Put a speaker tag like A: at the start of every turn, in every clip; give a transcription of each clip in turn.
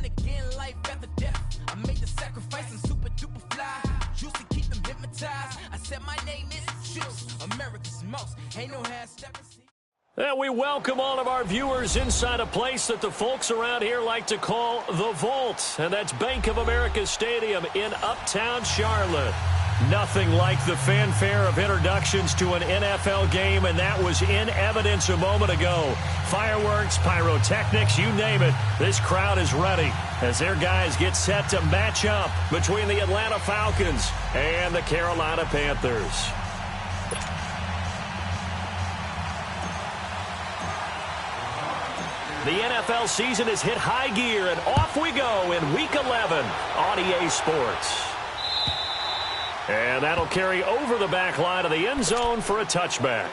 A: born again, life after death. I made the sacrifice, I'm super duper fly. Used to keep them hypnotized. I said my name is Juice, America's most. Ain't no half stepping.
B: And we welcome all of our viewers inside a place that the folks around here like to call the Vault. And that's Bank of America Stadium in Uptown Charlotte. Nothing like the fanfare of introductions to an NFL game, and that was in evidence a moment ago. Fireworks, pyrotechnics, you name it. This crowd is ready as their guys get set to match up between the Atlanta Falcons and the Carolina Panthers. The NFL season has hit high gear, and off we go in Week 11 on EA Sports. And that'll carry over the back line of the end zone for a touchback.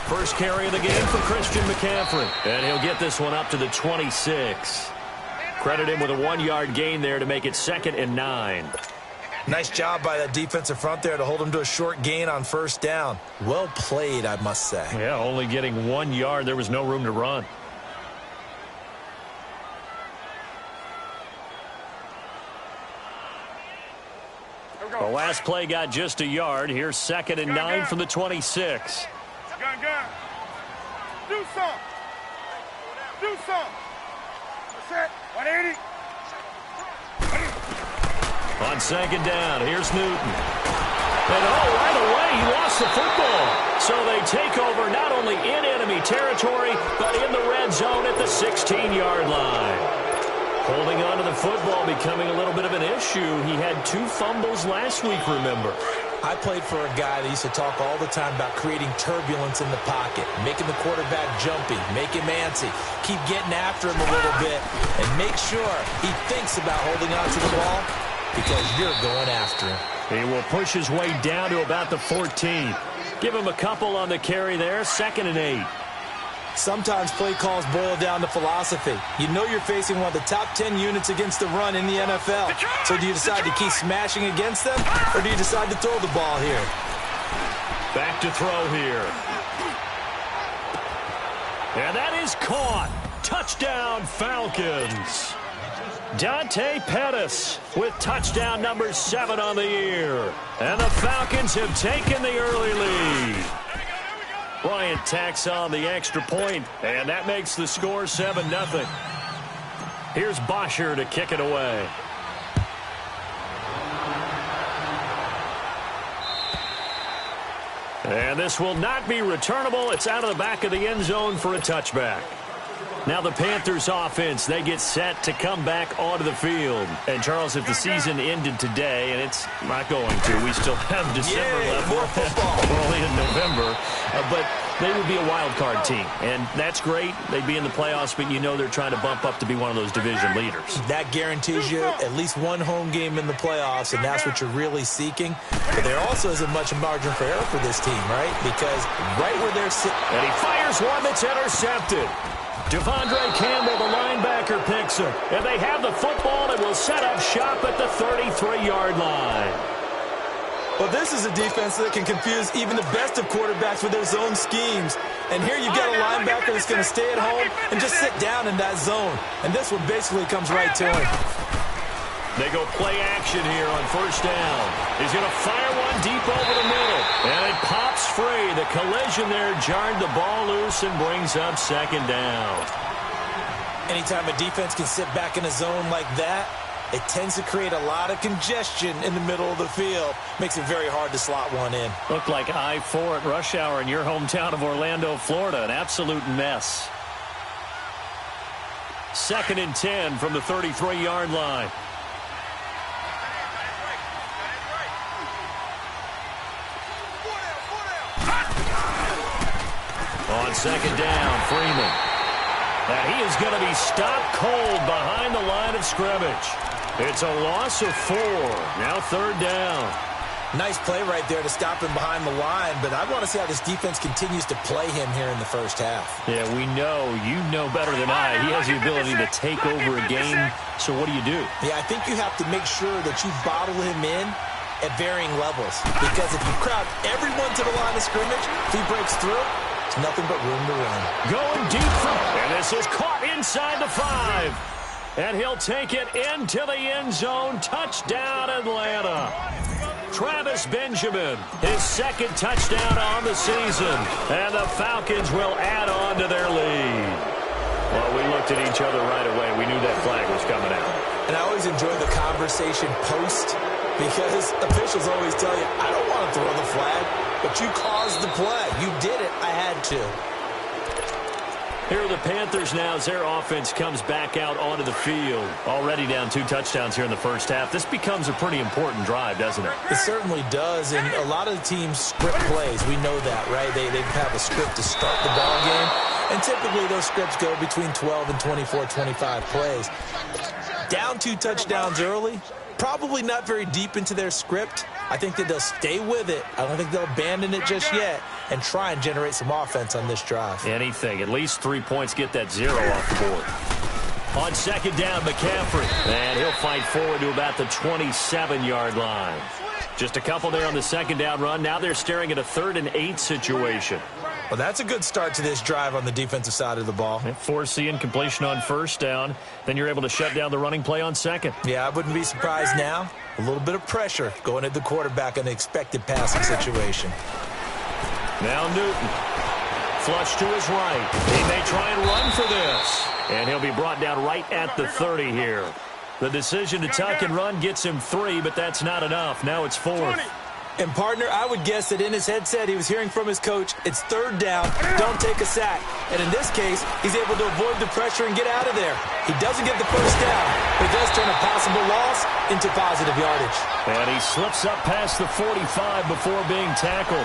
B: First carry of the game for Christian McCaffrey. And he'll get this one up to the 26. Credit him with a 1-yard gain there to make it 2nd and 9.
C: Nice job by that defensive front there to hold him to a short gain on first down. Well played, I must say.
B: Yeah, only getting 1 yard. There was no room to run. The last play got just a yard. Here's 2nd and 9 from the 26.
D: Gun. Do something. Do something. That's it. 180.
B: On 2nd down, here's Newton. And right away, he lost the football. So they take over not only in enemy territory, but in the red zone at the 16-yard line. Holding on to the football becoming a little bit of an issue. He had 2 fumbles last week, remember.
C: I played for a guy that used to talk all the time about creating turbulence in the pocket, making the quarterback jumpy, make him antsy, keep getting after him a little bit, and make sure he thinks about holding on to the ball because you're going after him.
B: He will push his way down to about the 14. Give him a couple on the carry there, 2nd and 8.
C: Sometimes play calls boil down to philosophy. You know you're facing one of the top 10 units against the run in the NFL. So do you decide to keep smashing against them, or do you decide to throw the ball here?
B: Back to throw here. And that is caught. Touchdown, Falcons. Dante Pettis with touchdown number 7 on the year. And the Falcons have taken the early lead. Bryant tacks on the extra point, and that makes the score 7-0. Here's Bosher to kick it away. And this will not be returnable. It's out of the back of the end zone for a touchback. Now the Panthers offense, they get set to come back onto the field. And Charles, if the season ended today, and it's not going to, we still have December left.
C: More football.
B: We're only in November. But they would be a wild card team. And that's great. They'd be in the playoffs, but you know they're trying to bump up to be one of those division leaders.
C: That guarantees you at least one home game in the playoffs, and that's what you're really seeking. But there also isn't much margin for error for this team, right? Because right where they're sitting.
B: And he fires one that's intercepted. Devondre Campbell, the linebacker, picks him. And they have the football and will set up shop at the 33-yard line.
C: Well, this is a defense that can confuse even the best of quarterbacks with their zone schemes. And here you've got a linebacker that's going to stay at home and just sit down in that zone. And this one basically comes right to him.
B: They go play action here on first down. He's going to fire one deep over the middle. And it pops free. The collision there jarred the ball loose and brings up 2nd down.
C: Anytime a defense can sit back in a zone like that, it tends to create a lot of congestion in the middle of the field. Makes it very hard to slot one in.
B: Looked like I-4 at rush hour in your hometown of Orlando, Florida. An absolute mess. 2nd and 10 from the 33-yard line. On 2nd down, Freeman. And he is going to be stopped cold behind the line of scrimmage. It's a loss of 4. Now 3rd down.
C: Nice play right there to stop him behind the line, but I want to see how this defense continues to play him here in the first half.
B: Yeah, we know. You know better than I. He has the ability to take over a game, so what do you do?
C: Yeah, I think you have to make sure that you bottle him in at varying levels, because if you crowd everyone to the line of scrimmage, if he breaks through, it's nothing but room to run.
B: Going deep from, and this is caught inside the 5. And he'll take it into the end zone. Touchdown, Atlanta. Travis Benjamin, his second touchdown on the season. And the Falcons will add on to their lead. Well, we looked at each other right away. We knew that flag was coming out.
C: And I always enjoy the conversation post, because officials always tell you, I don't want to throw the flag, but you caused the play. You did it. I had to.
B: Here are the Panthers now as their offense comes back out onto the field. Already down 2 touchdowns here in the first half. This becomes a pretty important drive, doesn't it?
C: It certainly does, and a lot of the teams script plays. We know that, right? They have a script to start the ball game, and typically those scripts go between 12 and 24, 25 plays. Down 2 touchdowns early, probably not very deep into their script. I think that they'll stay with it. I don't think they'll abandon it just yet and try and generate some offense on this drive.
B: Anything. At least 3 points, get that 0 off the board. On second down, McCaffrey. And he'll fight forward to about the 27-yard line. Just a couple there on the second down run. Now they're staring at a 3rd and 8 situation.
C: Well, that's a good start to this drive on the defensive side of the ball.
B: Force the incompletion on first down. Then you're able to shut down the running play on second.
C: Yeah, I wouldn't be surprised now. A little bit of pressure going at the quarterback in the expected passing situation.
B: Now Newton. Flush to his right. He may try and run for this. And he'll be brought down right at the 30 here. The decision to tuck and run gets him 3, but that's not enough. Now it's 4th.
C: And, partner, I would guess that in his headset he was hearing from his coach, it's 3rd down, don't take a sack. And in this case, he's able to avoid the pressure and get out of there. He doesn't get the first down, but does turn a possible loss into positive yardage.
B: And he slips up past the 45 before being tackled.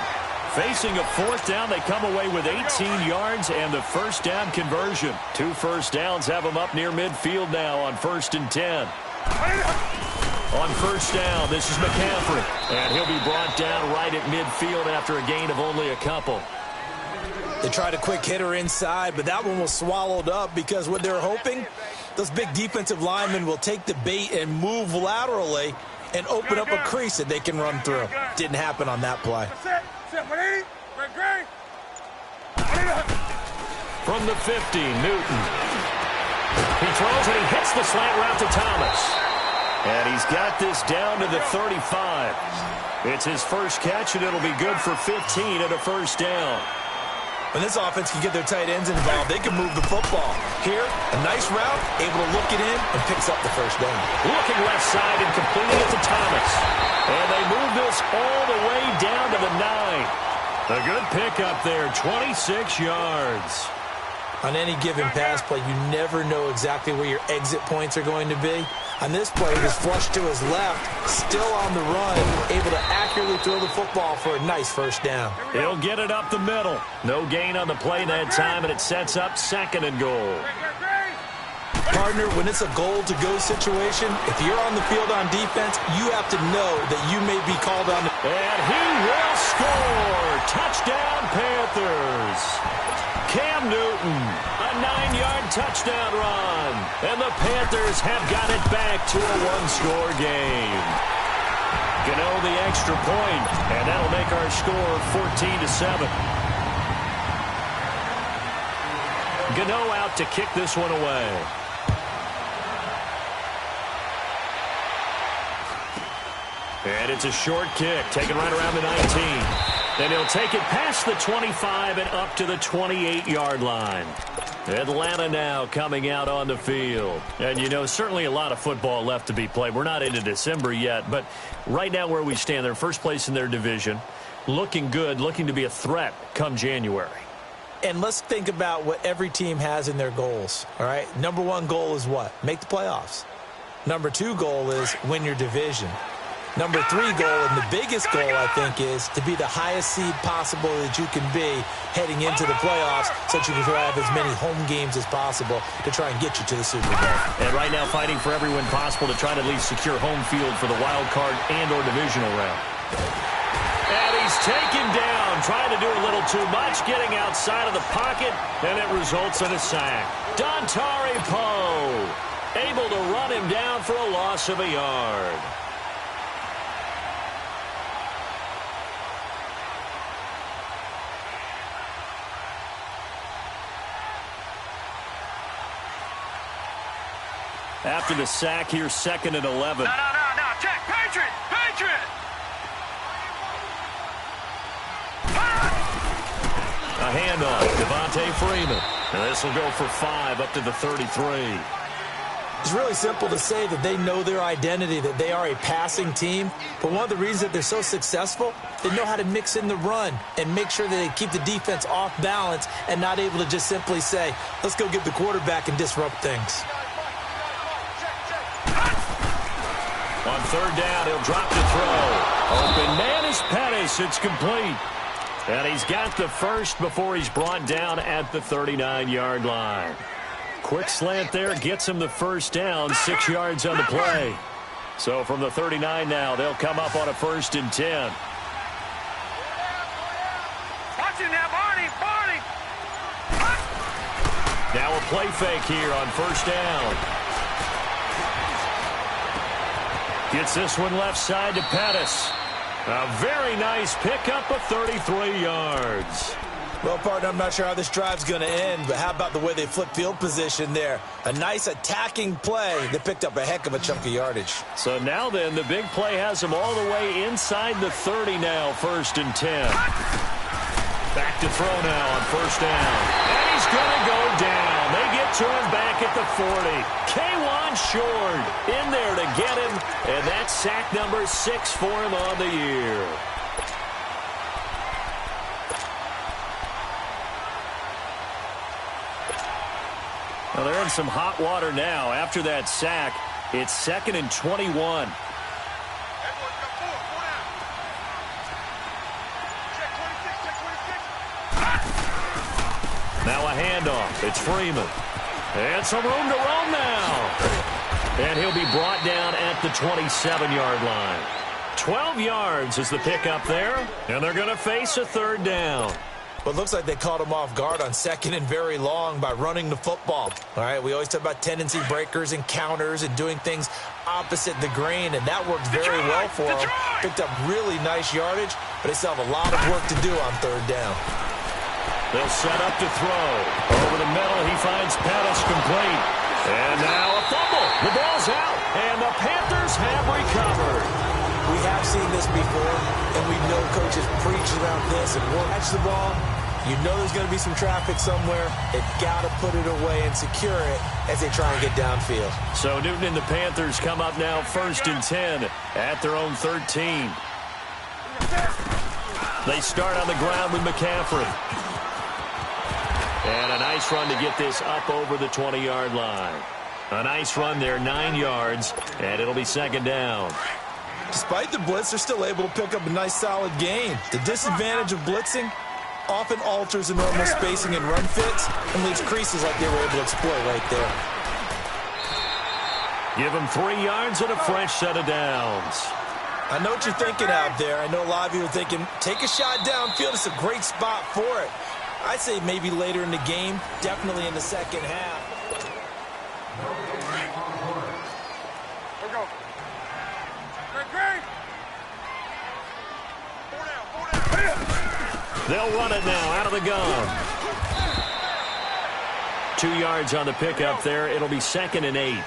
B: Facing a 4th down, they come away with 18 yards and the first down conversion. 2 first downs have them up near midfield now on 1st and 10. On first down, this is McCaffrey. And he'll be brought down right at midfield after a gain of only a couple.
C: They tried a quick hitter inside, but that one was swallowed up because what they're hoping, those big defensive linemen will take the bait and move laterally and open up a crease that they can run through. Didn't happen on that play.
B: From the 50, Newton. He throws and he hits the slant route to Thomas. And he's got this down to the 35. It's his first catch, and it'll be good for 15 at a first down.
C: When this offense can get their tight ends involved, they can move the football. Here, a nice route, able to look it in, and picks up the first down.
B: Looking left side and completing it to Thomas. And they move this all the way down to the 9. A good pickup there, 26 yards.
C: On any given pass play, you never know exactly where your exit points are going to be. On this play, he was flushed to his left, still on the run, able to accurately throw the football for a nice first down.
B: He'll get it up the middle. No gain on the play that time, and it sets up 2nd and goal.
C: Partner, when it's a goal-to-go situation, if you're on the field on defense, you have to know that you may be called on.
B: And he will score! Touchdown, Panthers! Cam Newton, a 9-yard touchdown run. And the Panthers have got it back to a 1-score game. Gano the extra point, and that'll make our score 14-7. Gano out to kick this one away. And it's a short kick, taken right around the 19. And he'll take it past the 25 and up to the 28-yard line. Atlanta now coming out on the field. And, you know, certainly a lot of football left to be played. We're not into December yet, but right now where we stand, they're first place in their division. Looking good, looking to be a threat come January.
C: And let's think about what every team has in their goals, all right? Number 1 goal is what? Make the playoffs. Number 2 goal is win your division. Number 3 goal, and the biggest goal, I think, is to be the highest seed possible that you can be heading into the playoffs so that you can have as many home games as possible to try and get you to the Super Bowl.
B: And right now fighting for every win possible to try to at least secure home field for the wild card and or divisional round. And he's taken down, trying to do a little too much, getting outside of the pocket, and it results in a sack. Dontari Poe able to run him down for a loss of a yard. After the sack, here's 2nd and 11.
D: No. Check. Patriot.
B: A handoff, Devontae Freeman. And this will go for 5 up to the 33.
C: It's really simple to say that they know their identity, that they are a passing team. But one of the reasons that they're so successful, they know how to mix in the run and make sure that they keep the defense off balance and not able to just simply say, let's go get the quarterback and disrupt things.
B: On 3rd down, he'll drop to throw. Open man is Pettis. It's complete. And he's got the first before he's brought down at the 39-yard line. Quick slant there, gets him the first down, 6 yards on the play. So from the 39 now, they'll come up on a 1st and 10.
D: Watch it now, Barney.
B: Now a play fake here on 1st down. Gets this one left side to Pettis. A very nice pickup of 33 yards.
C: Well, partner, I'm not sure how this drive's going to end, but how about the way they flip field position there? A nice attacking play that picked up a heck of a chunk of yardage.
B: So now then, the big play has them all the way inside the 30 now, 1st and 10. Back to throw now on 1st down. And he's going to go down. They get to him back at the 40. K'Wan Short in there to get him, and that's sack number 6 for him on the year. Well, they're in some hot water now. After that sack, it's 2nd and 21. Now a handoff. It's Freeman. And some room to roam now. And he'll be brought down at the 27-yard line. 12 yards is the pickup there. And they're going to face a 3rd down.
C: Well, it looks like they caught him off guard on 2nd and very long by running the football. All right, we always talk about tendency breakers and counters and doing things opposite the grain, and that worked very well for him. Picked up really nice yardage, but they still have a lot of work to do on 3rd down.
B: They'll set up to throw. Over the middle, he finds Pettis complete. And now a fumble. The ball's out, and the Panthers have recovered.
C: We have seen this before, and we know coaches preach about this and won't catch the ball. You know there's going to be some traffic somewhere. They've got to put it away and secure it as they try and get downfield.
B: So Newton and the Panthers come up now 1st and 10 at their own 13. They start on the ground with McCaffrey. And a nice run to get this up over the 20-yard line. A nice run there, 9 yards, and it'll be 2nd down.
C: Despite the blitz, they're still able to pick up a nice, solid gain. The disadvantage of blitzing often alters the normal spacing and run fits and leaves creases like they were able to exploit right there.
B: Give them 3 yards and a fresh set of downs.
C: I know what you're thinking out there. I know a lot of you are thinking, take a shot downfield. It's a great spot for it. I'd say maybe later in the game, definitely in the second half.
D: Here we go.
B: They'll run it now out of the gun. 2 yards on the pickup there. It'll be 2nd and 8.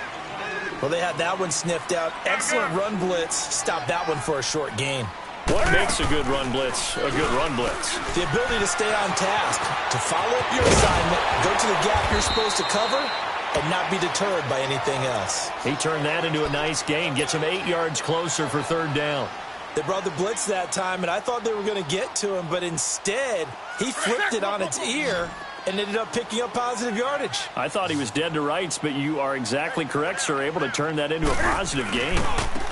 C: Well, they had that one sniffed out. Excellent run blitz. Stop that one for a short gain.
B: What makes a good run blitz a good run blitz?
C: The ability to stay on task, to follow up your assignment, go to the gap you're supposed to cover, and not be deterred by anything else.
B: He turned that into a nice gain. Gets him 8 yards closer for 3rd down.
C: They brought the blitz that time, and I thought they were going to get to him, but instead, he flipped it on its ear and ended up picking up positive yardage.
B: I thought he was dead to rights, but you are exactly correct, sir. Able to turn that into a positive gain.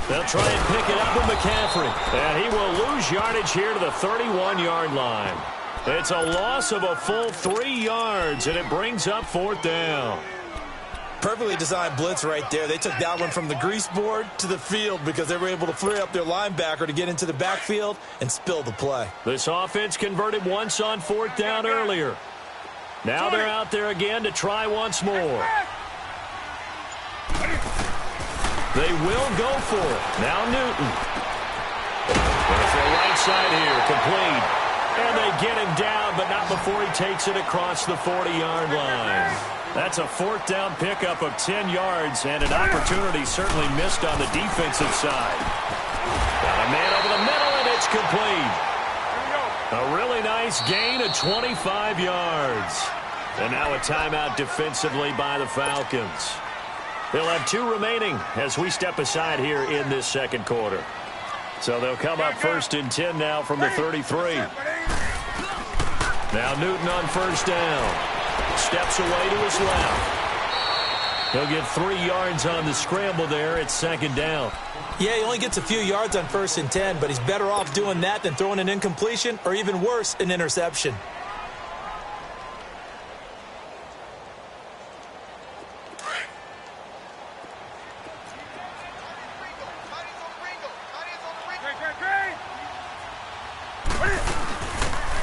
B: They'll try and pick it up with McCaffrey. And he will lose yardage here to the 31-yard line. It's a loss of a full 3 yards, and it brings up 4th down.
C: Perfectly designed blitz right there. They took that one from the grease board to the field because they were able to free up their linebacker to get into the backfield and spill the play.
B: This offense converted once on 4th down earlier. Now they're out there again to try once more. They will go for it. Now Newton. Going for the right side here. Complete. And they get him down, but not before he takes it across the 40-yard line. That's a 4th down pickup of 10 yards and an opportunity certainly missed on the defensive side. Got a man over the middle, and it's complete. A really nice gain of 25 yards. And now a timeout defensively by the Falcons. They'll have 2 remaining as we step aside here in this second quarter. So they'll come up 1st and 10 now from the 33. Now Newton on 1st down. Steps away to his left. He'll get 3 yards on the scramble there at 2nd down.
C: Yeah, he only gets a few yards on 1st and 10, but he's better off doing that than throwing an incompletion or even worse, an interception.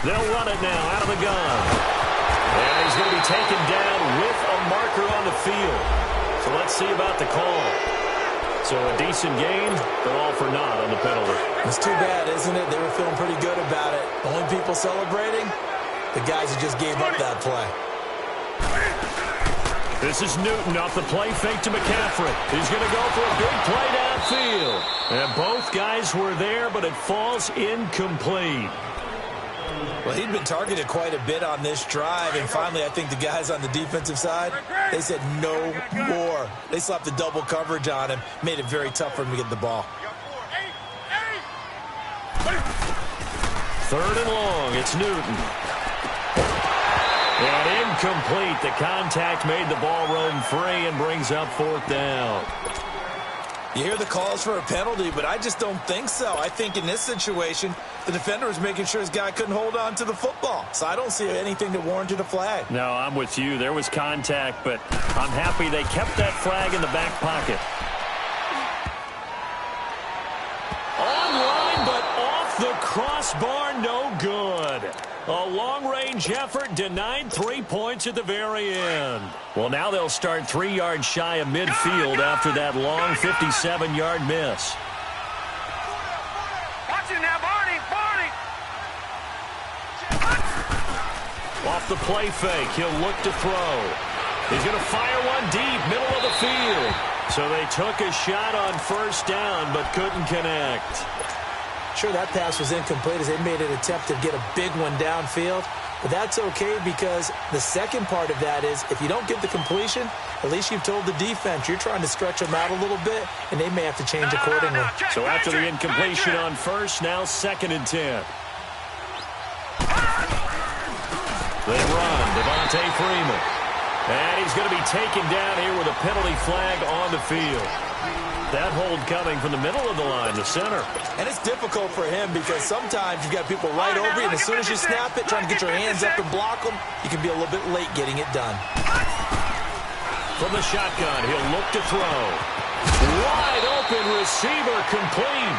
B: They'll run it now out of the gun. And he's going to be taken down with a marker on the field. So let's see about the call. So a decent gain, but all for naught on the penalty.
C: It's too bad, isn't it? They were feeling pretty good about it. The only people celebrating, the guys who just gave up that play.
B: This is Newton off the play fake to McCaffrey. He's going to go for a big play downfield. And both guys were there, but it falls incomplete.
C: Well, he'd been targeted quite a bit on this drive, and finally I think the guys on the defensive side, they said no more. They slapped the double coverage on him, made it very tough for him to get the ball.
B: 3rd and long, it's Newton. And incomplete. The contact made the ball roam free and brings up 4th down.
C: You hear the calls for a penalty, but I just don't think so. I think in this situation, the defender was making sure his guy couldn't hold on to the football. So I don't see anything that warranted a flag.
B: No, I'm with you. There was contact, but I'm happy they kept that flag in the back pocket. Online, but off the crossbar, no good. A long-range effort denied 3 points at the very end. Well, now they'll start 3 yards shy of midfield after that long 57-yard miss.
D: Watch it now, Barney!
B: Off the play fake, he'll look to throw. He's going to fire one deep, middle of the field. So they took a shot on 1st down, but couldn't connect.
C: Sure, that pass was incomplete as they made an attempt to get a big one downfield. But that's okay because the second part of that is if you don't get the completion, at least you've told the defense you're trying to stretch them out a little bit, and they may have to change accordingly.
B: So after the incompletion on 1st, now 2nd and 10. They run, Devontae Freeman. And he's going to be taken down here with a penalty flag on the field. That hold coming from the middle of the line, the center.
C: And it's difficult for him because sometimes you've got people right over you, and as soon as you snap it, trying to get your hands up and block them, you can be a little bit late getting it done.
B: From the shotgun, he'll look to throw. Wide open receiver complete.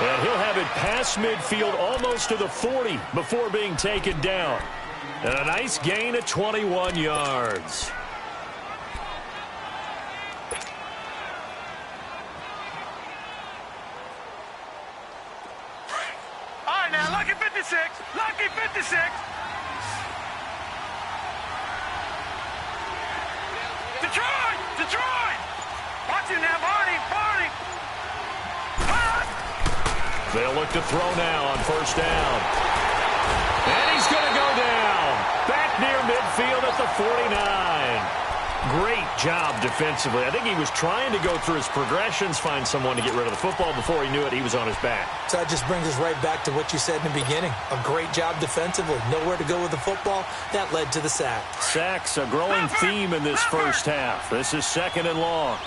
B: And he'll have it past midfield almost to the 40 before being taken down. And a nice gain of 21 yards.
D: Now, lucky 56. Lucky 56. Detroit! Detroit! Watch it now, Barney! Barney!
B: They'll look to throw now on 1st down. And he's going to go down. Back near midfield at the 49. Great job defensively. I think he was trying to go through his progressions, find someone to get rid of the football. Before he knew it, he was on his back.
C: So that just brings us right back to what you said in the beginning. A great job defensively. Nowhere to go with the football. That led to the sack.
B: Sacks, a growing theme in this first half. This is 2nd and long.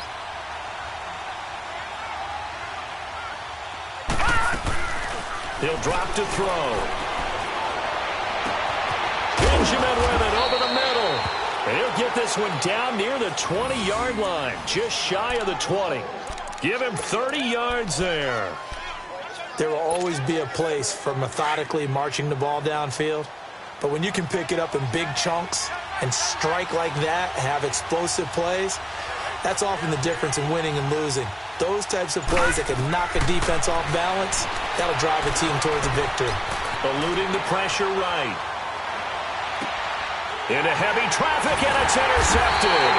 B: He'll drop to throw. Benjamin with it over the middle. And he'll get this one down near the 20-yard line, just shy of the 20. Give him 30 yards there.
C: There will always be a place for methodically marching the ball downfield. But when you can pick it up in big chunks and strike like that, have explosive plays, that's often the difference in winning and losing. Those types of plays that can knock a defense off balance, that'll drive a team towards a victory.
B: Eluding the pressure right. Into heavy traffic, and it's intercepted.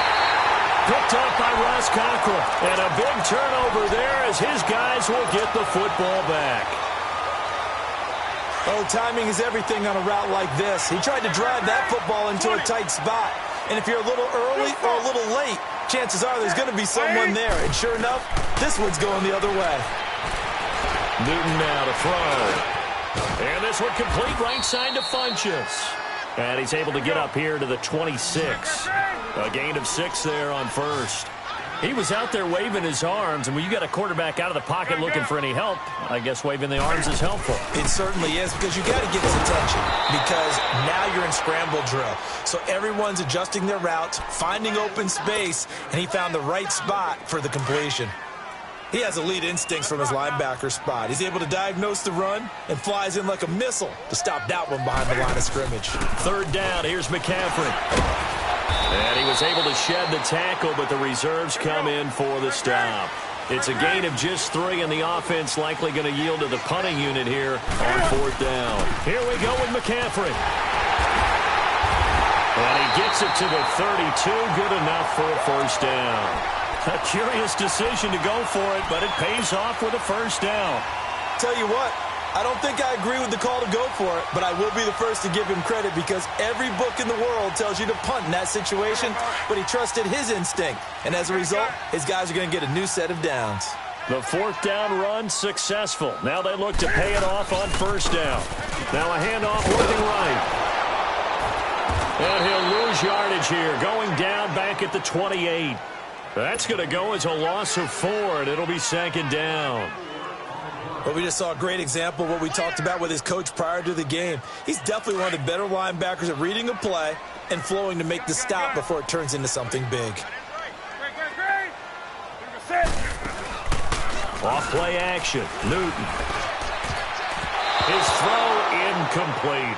B: Picked up by Ross Cockrell. And a big turnover there as his guys will get the football back.
C: Oh, timing is everything on a route like this. He tried to drive that football into a tight spot. And if you're a little early or a little late, chances are there's going to be someone there. And sure enough, this one's going the other way.
B: Newton now to throw. And this one complete right side to Funchess. And he's able to get up here to the 26. A gain of 6 there on first. He was out there waving his arms, and when you got a quarterback out of the pocket looking for any help, I guess waving the arms is helpful.
C: It certainly is, because you got to get his attention, because now you're in scramble drill. So everyone's adjusting their routes, finding open space, and he found the right spot for the completion. He has elite instincts from his linebacker spot. He's able to diagnose the run and flies in like a missile to stop that one behind the line of scrimmage.
B: Third down, here's McCaffrey. And he was able to shed the tackle, but the reserves come in for the stop. It's a gain of just 3, and the offense likely going to yield to the punting unit here on 4th down. Here we go with McCaffrey. And he gets it to the 32, good enough for a first down. A curious decision to go for it, but it pays off with a first down.
C: Tell you what, I don't think I agree with the call to go for it, but I will be the first to give him credit, because every book in the world tells you to punt in that situation, but he trusted his instinct, and as a result, his guys are going to get a new set of downs.
B: The 4th down run successful. Now they look to pay it off on first down. Now a handoff working right. And he'll lose yardage here, going down back at the 28. That's going to go as a loss of 4, and it'll be 2nd down.
C: Well, we just saw a great example of what we talked about with his coach prior to the game. He's definitely one of the better linebackers at reading a play and flowing to make the stop before it turns into something big.
B: Off play action. Newton. His throw incomplete.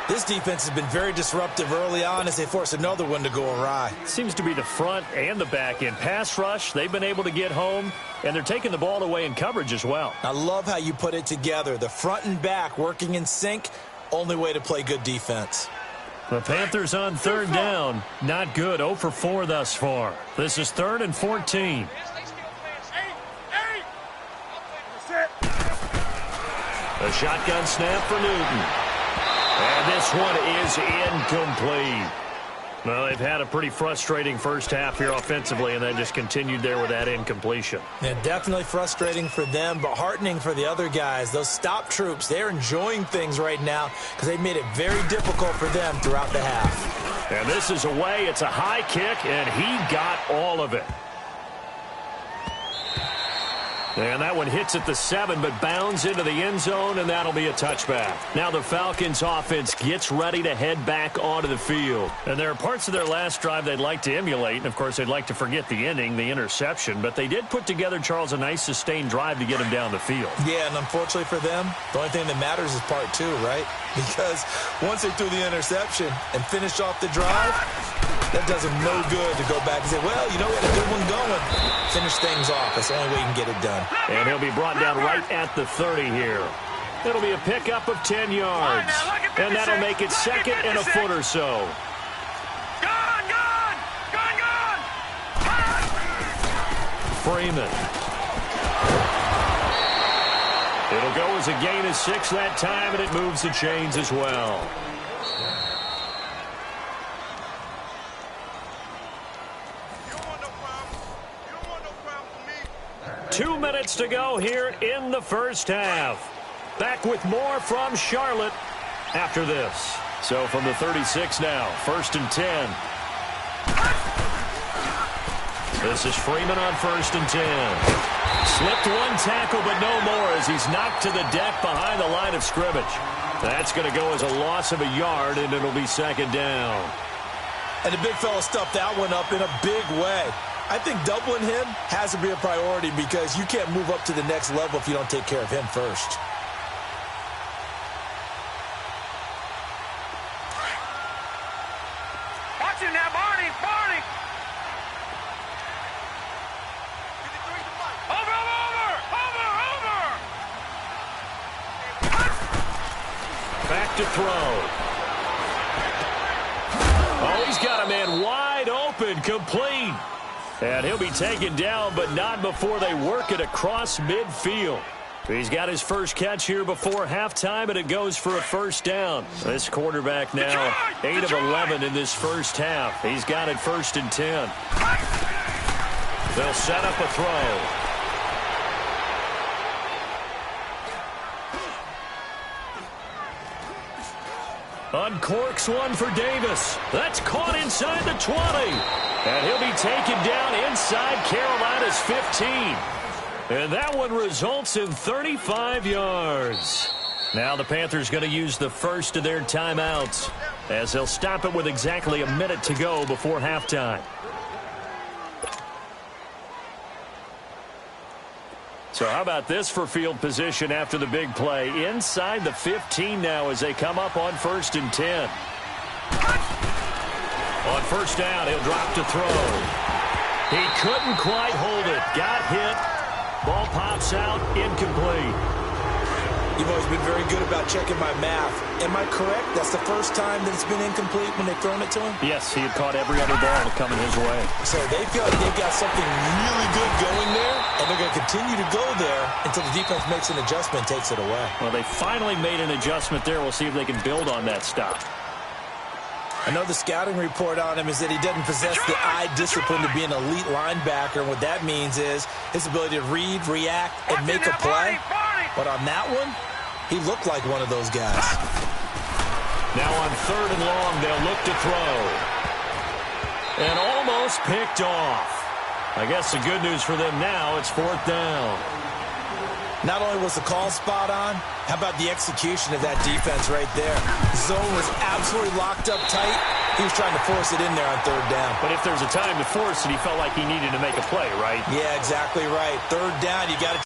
C: This defense has been very disruptive early on as they force another one to go awry.
B: Seems to be the front and the back end. Pass rush, they've been able to get home, and they're taking the ball away in coverage as well.
C: I love how you put it together. The front and back working in sync, only way to play good defense.
B: The Panthers on 3rd down. Not good. 0 for 4 thus far. This is 3rd and 14. A shotgun snap for Newton. And this one is incomplete. Well, they've had a pretty frustrating first half here offensively, and they just continued there with that incompletion.
C: Yeah, definitely frustrating for them, but heartening for the other guys. Those stop troops, they're enjoying things right now because they've made it very difficult for them throughout the half.
B: And this is away. It's a high kick, and he got all of it. And that one hits at the 7, but bounds into the end zone, and that'll be a touchback. Now the Falcons offense gets ready to head back onto the field. And there are parts of their last drive they'd like to emulate, and of course they'd like to forget the ending, the interception, but they did put together, Charles, a nice sustained drive to get him down the field.
C: Yeah, and unfortunately for them, the only thing that matters is part 2, right? Because once they threw the interception and finished off the drive, that does them no good to go back and say, well, you know, we had a good one going. Finish things off. That's the only way you can get it done.
B: And he'll be brought down right at the 30 here. It'll be a pickup of 10 yards. And that'll make it 2nd and a foot or so.
D: Gone!
B: Freeman. It'll go as a gain of 6 that time, and it moves the chains as well.
D: You don't want no problem. You don't want no problem with me.
B: 2 minutes to go here in the first half. Back with more from Charlotte after this. So from the 36 now, 1st and 10. This is Freeman on 1st and 10. Slipped one tackle, but no more as he's knocked to the deck behind the line of scrimmage. That's going to go as a loss of a yard, and it'll be 2nd down.
C: And the big fella stuffed that one up in a big way. I think doubling him has to be a priority because you can't move up to the next level if you don't take care of him first.
D: Watch him now, Barney! Barney! Over!
B: Back to throw. Oh, he's got a man wide open, complete. And he'll be taken down, but not before they work it across midfield. He's got his first catch here before halftime, and it goes for a first down. This quarterback now 8 of 11 in this first half. He's got it 1st and 10. They'll set up a throw. Uncorks one for Davis. That's caught inside the 20. And he'll be taken down inside Carolina's 15. And that one results in 35 yards. Now the Panthers going to use the first of their timeouts as they'll stop it with exactly a minute to go before halftime. So how about this for field position after the big play? Inside the 15 now as they come up on 1st and 10. On first down, he'll drop to throw. He couldn't quite hold it. Got hit. Ball pops out. Incomplete.
C: You've always been very good about checking my math. Am I correct? That's the first time that it's been incomplete when they've thrown it to him?
B: Yes, he had caught every other ball coming his way.
C: So they feel like they've got something really good going there, and they're going to continue to go there until the defense makes an adjustment and takes it away.
B: Well, they finally made an adjustment there. We'll see if they can build on that stop.
C: I know the scouting report on him is that he doesn't possess the eye discipline to be an elite linebacker. And what that means is his ability to read, react, and make a play. But on that one, he looked like one of those guys.
B: Now on 3rd and long, they'll look to throw. And almost picked off. I guess the good news for them now, it's 4th down.
C: Not only was the call spot on, how about the execution of that defense right there? Zone was absolutely locked up tight. He was trying to force it in there on 3rd down.
B: But if there's a time to force it, he felt like he needed to make a play, right?
C: Yeah, exactly right. 3rd down, you got to